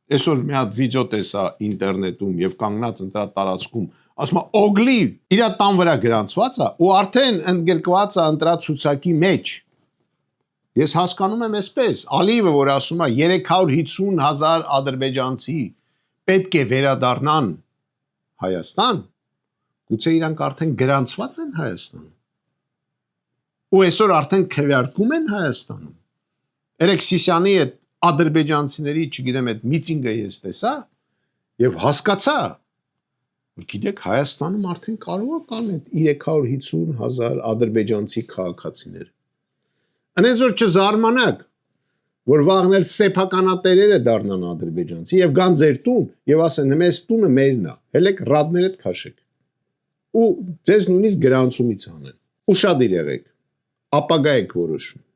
Այսօր մի հատ վիդեո տեսա ինտերնետում եւ կանգնած ընտրա տարածքում, ասում է օգլի իր տան վրա գրանցված է ու արդեն ընդգրկված է ընտրա ցուցակի մեջ։ Ես հասկանում եմ այսպես, Ալիևը որ ասում է 350,000 ադրբեջանցի պետք է վերադառնան Հայաստան, գուցե իրանք արդեն գրանցված են Հայաստանում։ Ու այսօր արդեն քվեարկում են Հայաստանում։ Երեք Սիսյանի այդ ադրբեջանցիների, չգիտեմ, այդ միտինգը ես տեսա եւ հասկացա, որ գիտեք Հայաստանում արդեն կարող է կան այդ 350,000 ադրբեջանցի քաղաքացիներ։ Այնպես որ չզարմանաք, որ վաղն էլ սեփականատերերը դառնան ադրբեջանցի եւ գան ձեր տուն եւ ասեն մեզ տունը մերն է, հելեք ռադներդ քաշեք։ Ու ձեզ նույնիսկ գրանցումից անեն։ Ուշադիր եղեք, ապագա եք որոշում։